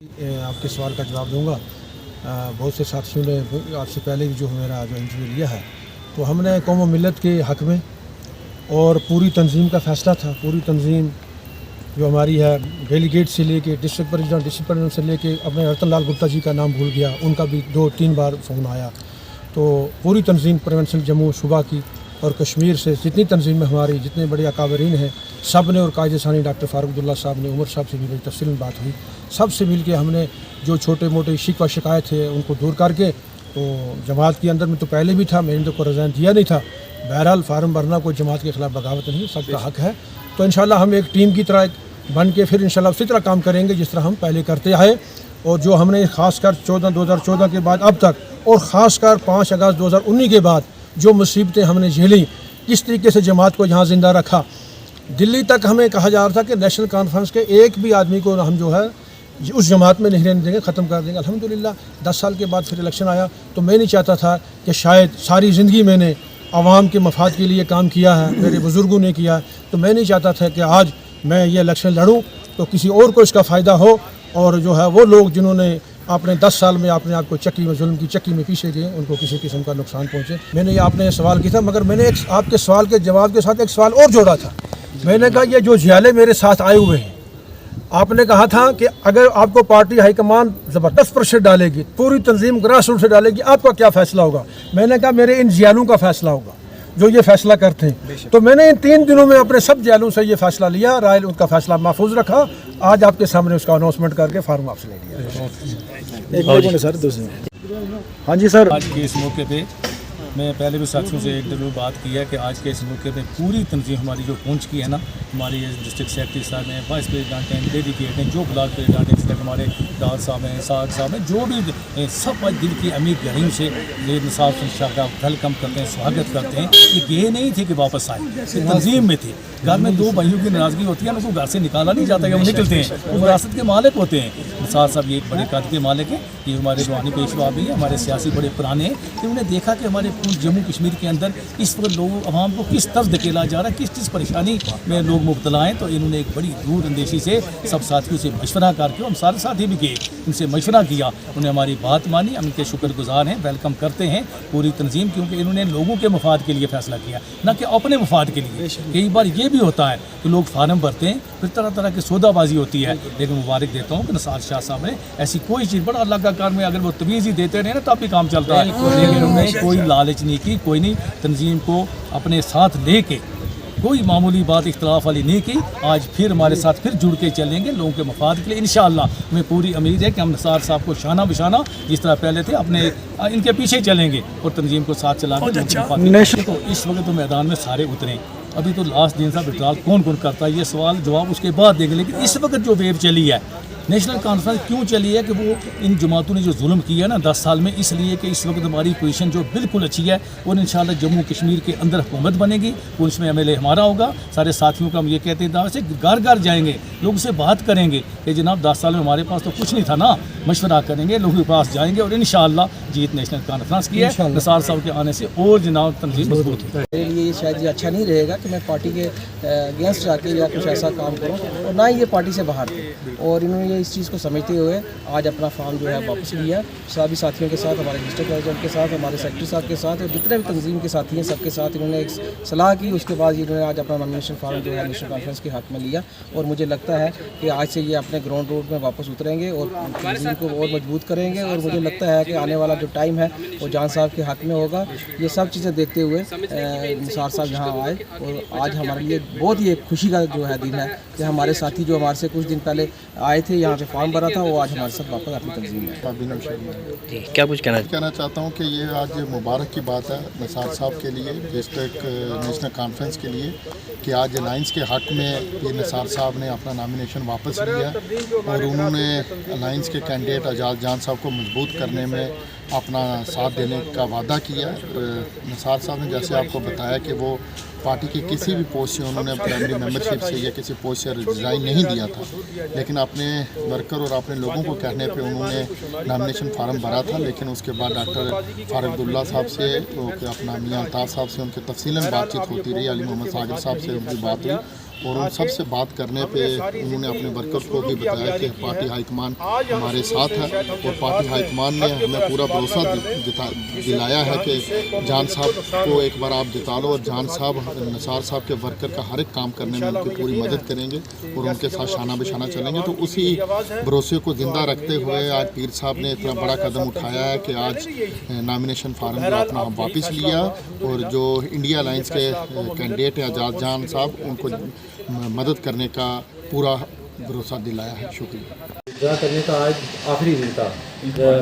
आपके सवाल का जवाब दूंगा। बहुत से साथियों ने आपसे पहले भी जो मेरा इंटरव्यू लिया है, तो हमने कौम व मिलत के हक़ में और पूरी तंजीम का फ़ैसला था। पूरी तंजीम जो हमारी है, डेलीगेट से लेके डिस्ट्रिक्ट प्रेसिडेंट से लेके अपने रतन लाल गुप्ता जी का नाम भूल गया, उनका भी 2-3 बार फ़ोन आया। तो पूरी तंजीम प्रोविंशियल जम्मू सूबा की और कश्मीर से जितनी तंजीमें हमारी, जितने बड़े अकाबरीन हैं, सब ने, और कायदे सानी डॉक्टर फारूक अब्दुल्ला साहब ने, उमर साहब से भी बड़ी तफसील में बात हुई। सब से मिल के हमने जो छोटे मोटे शिकवा शिकायत है उनको दूर करके, तो जमात के अंदर में तो पहले भी था, मैंने तो को रिज़ाइन दिया नहीं था। बहरहाल फार्म भरना कोई जमात के ख़िलाफ़ बगावत नहीं, सबका हक़ है। तो इंशाल्लाह हम एक टीम की तरह बन के फिर इंशाल्लाह उसी तरह काम करेंगे जिस तरह हम पहले करते आए। और जो हमने ख़ासकर 2014 के बाद अब तक, और ख़ासकर 5 अगस्त 2019 के बाद जो मुसीबतें हमने झेली, किस तरीके से जमात को यहाँ ज़िंदा रखा। दिल्ली तक हमें कहा जा रहा था कि नेशनल कॉन्फ्रेंस के एक भी आदमी को हम जो है उस जमात में नहीं रहने देंगे, ख़त्म कर देंगे। अल्हम्दुलिल्लाह 10 साल के बाद फिर इलेक्शन आया, तो मैं नहीं चाहता था कि शायद सारी ज़िंदगी मैंने आवाम के मफाद के लिए काम किया है, मेरे बुज़ुर्गों ने किया है, तो मैं नहीं चाहता था कि आज मैं ये इलेक्शन लड़ूँ तो किसी और को इसका फ़ायदा हो, और जो है वो लोग जिन्होंने आपने 10 साल में अपने आप को चक्की में, जुल्म की चक्की में पीछे गए, उनको किसी किस्म का नुकसान पहुँचे। मैंने ये आपने सवाल किया था, मगर मैंने एक आपके सवाल के जवाब के साथ एक सवाल और जोड़ा था। मैंने कहा ये जो जियाले मेरे साथ आए हुए हैं, आपने कहा था कि अगर आपको पार्टी हाईकमान ज़बरदस्त प्रेशर डालेगी, पूरी तंजीम ग्रास रूट से डालेगी, आपका क्या फ़ैसला होगा? मैंने कहा मेरे इन जियालों का फ़ैसला होगा जो ये फ़ैसला करते हैं। तो मैंने इन 3 दिनों में अपने सब जियालों से ये फ़ैसला लिया, राय उनका फ़ैसला महफूज रखा। आज आपके सामने उसका अनाउंसमेंट करके फार्म वापस ले लिया। एक मिनट सर, दूसरे। हाँ जी सर। आज के इस मौके पे मैं पहले भी साथियों से एक दफ़ा बात की है कि आज के इस मौके पे पूरी तंजीम हमारी जो पहुंच की है ना, हमारी डिस्ट्रिक्ट सेक्रेटरी साहब हैं, वाइस प्रेसिडेंट हैं, डेलीगेट हैं, जो ब्लॉक प्रेसिडेंट हैं, जिस हमारे डार साहब हैं, साग साहब हैं, जो भी सब आज दिल की अमीर गहरीन से ये निसाब शाह का वेलकम करते हैं, स्वागत करते हैं। ये नहीं थे कि वापस आए, ये तंजीम में थे। घर में 2 भाइयों की नाराज़गी होती है, उनको घर से निकाला नहीं जाता, वो निकलते हैं, वो विरासत के मालिक होते हैं। निसार साहब ये एक बड़े कद के मालिक हैं, ये हमारे रूहानी पेशवा भी हैं, हमारे सियासी बड़े पुराने हैं। इन्होंने देखा कि हमारे जम्मू कश्मीर के अंदर इस वक्त लोगों अवाम को किस तरफ धकेला जा रहा है, किस चीज़ परेशानी में लोग मुब्तला हैं। तो इन्होंने एक बड़ी दूर अंदेशी से सब साथियों से मशवरा करके, हम सारे साथी भी गए, उनसे मशवरा किया, उन्हें हमारी बात मानी, हम उनके शुक्रगुजार हैं, वेलकम करते हैं पूरी तंजीम, क्योंकि इन्होंने लोगों के मफाद के लिए फ़ैसला किया, ना कि अपने मफाद के लिए। कई बार ये भी होता है कि लोग फार्म भरते हैं, फिर तरह तरह की सौदाबाजी होती है। लेकिन मुबारक देता हूँ कि निसार शाह साहब ने ऐसी कोई चीज़, बड़ा अल्लाह का कार में अगर वो तवीज़ ही देते रहे ना तब भी काम चलता है, लेकिन उन्होंने कोई लालच नहीं की, कोई नहीं, तंजीम को अपने साथ लेके कोई मामूली बात इख्तलाफ वाली नहीं की। आज फिर हमारे साथ फिर जुड़ के चलेंगे लोगों के मफाद के लिए। इंशाअल्लाह हमें पूरी उम्मीद है कि हम निसार साहब को शाना बिशाना जिस तरह पहले थे अपने इनके पीछे चलेंगे और तंजीम को साथ चलाएंगे। तो इस वक्त तो मैदान में सारे उतरे, अभी तो लास्ट दिन सा विड्रॉल कौन कौन करता है, ये सवाल जवाब उसके बाद देंगे। लेकिन इस वक्त जो वेव चली है, नेशनल कॉन्फ्रेंस क्यों चली है कि वो इन जमातों ने जो जुल्म किया ना 10 साल में, इसलिए कि इस वक्त हमारी पोजीशन जो बिल्कुल अच्छी है, और इंशाल्लाह जम्मू कश्मीर के अंदर हुकूमत बनेगी, और उसमें एमएलए हमारा होगा। सारे साथियों का हम ये कहते हैं दावे से घर घर जाएंगे, लोगों से बात करेंगे कि जनाब 10 साल में हमारे पास तो कुछ नहीं था ना, मशवरा करेंगे, लोगों के पास जाएंगे, और इंशाल्लाह जीत नेशनल कॉन्फ्रेंस की है। निसार साहब के आने से और जनाब तंजीम मजबूत है। मेरे लिए ये शायद ये अच्छा नहीं रहेगा कि मैं पार्टी के अगेंस्ट जाके या कुछ ऐसा काम करूं, और ना ही ये पार्टी से बाहर थे, और इन्होंने ये इस चीज़ को समझते हुए आज अपना फॉर्म जो है वापस लिया। सभी साथियों के साथ, हमारे डिस्ट्रिक्ट प्रेसिडेंट के साथ, हमारे सेक्रेटरी साहब के साथ, और जितने भी तंजीम के साथी हैं सबके साथ इन्होंने एक सलाह की। उसके बाद इन्होंने आज अपना नॉमिनेशन फॉर्म जो है नेशनल कॉन्फ्रेंस के हक़ में लिया, और मुझे लगता है कि आज से ये अपने ग्राउंड रूट में वापस उतरेंगे और तंजीम को और मजबूत करेंगे। और मुझे लगता है कि आने वाला जो टाइम है वो जान साहब के हक़ में होगा। ये सब चीज़ें देखते हुए निसार साहब यहाँ आए, और आज हमारे लिए बहुत ही एक खुशी का जो है दिन है कि हमारे साथी जो हमारे से कुछ दिन पहले आए थे, यहाँ पे फॉर्म भरा था, वो आज हमारे साथ वापस अपनी तंजीम है। क्या कुछ कहना चाहता हूँ कि ये आज मुबारक की बात है निसार साहब के लिए, डिस्ट्रिक्ट नेशनल कॉन्फ्रेंस के लिए, कि आज अलाइंस के हक़ में ये निसार साहब ने अपना नामिनेशन वापस लिया, और उन्होंने अलाइंस के कैंडिडेट एजाज जान साहब को मजबूत करने में अपना साथ देने का वादा किया। निसार साहब ने जैसे आपको बताया कि वो पार्टी के किसी भी पोस्ट से उन्होंने प्राइमरी मेंबरशिप से या किसी पोस्ट से रिज़ाइन नहीं दिया था, लेकिन अपने वर्कर और अपने लोगों को कहने पे उन्होंने नामिनेशन फार्म भरा था। लेकिन उसके बाद डॉक्टर फारूक अब्दुल्ला साहब से, तो अपना मियां अल्ताफ़ साहब से उनके तफसीलन बातचीत होती रही, अली मोहम्मद सागिर साहब से उनकी बात हुई, اور ان سب سے بات کرنے پہ انہوں نے اپنے ورکرز کو بھی بتایا کہ پارٹی ہائی کمان ہمارے ساتھ ہے، اور پارٹی ہائی کمان نے ہمیں پورا بھروسہ دلایا ہے کہ جان صاحب کو ایک بار آپ جتا لو، اور جان صاحب نثار صاحب کے ورکر کا ہر ایک کام کرنے میں ان کی پوری مدد کریں گے اور ان کے ساتھ شانہ بشانہ چلیں گے۔ تو اسی بھروسے کو زندہ رکھتے ہوئے آج پیر صاحب نے اتنا بڑا قدم اٹھایا ہے کہ آج نامینیشن فارم جو اپنا واپس لیا، اور جو انڈیا الائنس کے کینڈیڈیٹ ہیں اعجاز جان صاحب، ان کو مدد کرنے کا پورا بھروسہ دلایا ہے۔ شکریہ۔ ڈرا کرنے کا آج آخری دن تھا۔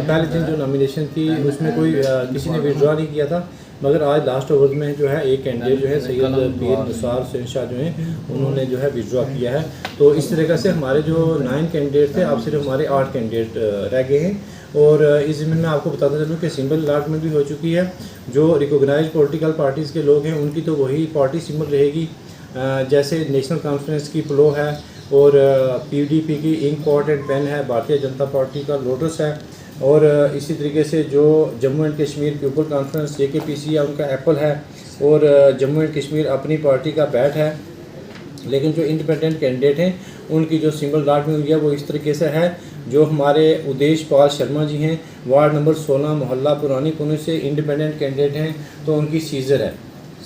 پہلے دن جو نامینیشن تھی اس میں کوئی کسی نے وڈرا نہیں کیا تھا، مگر آج لاسٹ اوور میں جو ہے ایک کینڈیڈیٹ جو ہے سید پیر نثار حسین شاہ جو ہیں انہوں نے جو ہے وڈرا کیا ہے۔ تو اس طریقے سے ہمارے جو 9 کینڈیڈیٹ تھے اب صرف ہمارے 8 کینڈیڈیٹ رہ گئے ہیں۔ اور اس ضمن میں آپ کو بتاتا چلوں کہ سمبل الاٹمنٹ بھی ہو چکی ہے۔ جو ریکوگنائز پولیٹیکل پارٹیز کے لوگ ہیں ان کی تو وہی پارٹی سمبل رہے گی، جیسے نیشنل کانفرنس کی پلو ہے، اور پی ڈی پی کی انک پاٹ اینڈ پین ہے، بھارتیہ جنتا پارٹی کا لوٹس ہے، اور اسی طریقے سے جو Jammu and Kashmir people conference J K P سی ہے ان کا ایپل ہے، اور جموں اینڈ کشمیر اپنی پارٹی کا بیٹ ہے۔ لیکن جو انڈیپینڈنٹ کینڈیڈیٹ ہیں ان کی جو سمبل الاٹمنٹ ہوئی ہے وہ اس طریقے سے ہے۔ جو ہمارے ادیش پال شرما جی ہیں وارڈ نمبر 16 محلہ پرانی پونچھ سے انڈیپینڈنٹ کینڈیڈیٹ ہیں، تو ان کی سیزر ہے،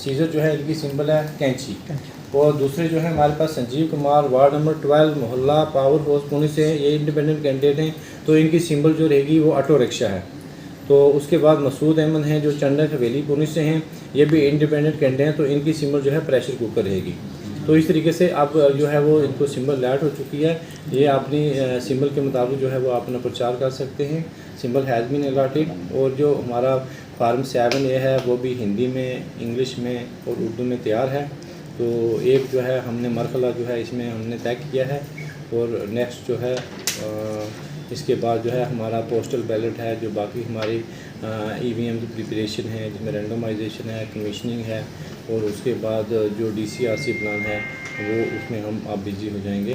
سیزر جو ہے ان کی سمبل ہے کینچی۔ اور دوسرے جو ہے ہمارے پاس سنجیو کمار وارڈ نمبر 12 محلہ پاور ہاؤس پونچھ سے، یہ انڈیپینڈنٹ کینڈیڈیٹ ہیں، تو ان کی سمبل جو رہے گی وہ آٹو رکشا ہے۔ تو اس کے بعد مسعود احمد ہیں جو چنڈن حویلی پونچھ سے ہیں، یہ بھی انڈیپینڈنٹ کینڈیڈیٹ ہیں، تو ان کی سمبل جو ہے پریشر کوکر رہے گی۔ تو اس طریقے سے اب جو ہے وہ ان کو سمبل لیٹ ہو چکی ہے، یہ اپنی سمبل کے مطابق جو ہے وہ اپنا پرچار کر سکتے ہیں۔ سمبل ہیز بین الاٹڈ، اور جو ہمارا فارم 7 یہ ہے وہ بھی ہندی میں، انگلش میں اور اردو میں تیار ہے۔ تو ایک جو ہے ہم نے مرحلہ جو ہے اس میں ہم نے طے کیا ہے، اور نیکسٹ جو ہے اس کے بعد جو ہے ہمارا پوسٹل بیلٹ ہے، جو باقی ہماری ای وی ایم کی پریپریشن ہے جس میں رینڈمائزیشن ہے، کمیشننگ ہے، اور اس کے بعد جو D C R C plan ہے وہ اس میں ہم آپ بزی ہو جائیں گے۔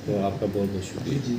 تو آپ کا بہت بہت شکریہ۔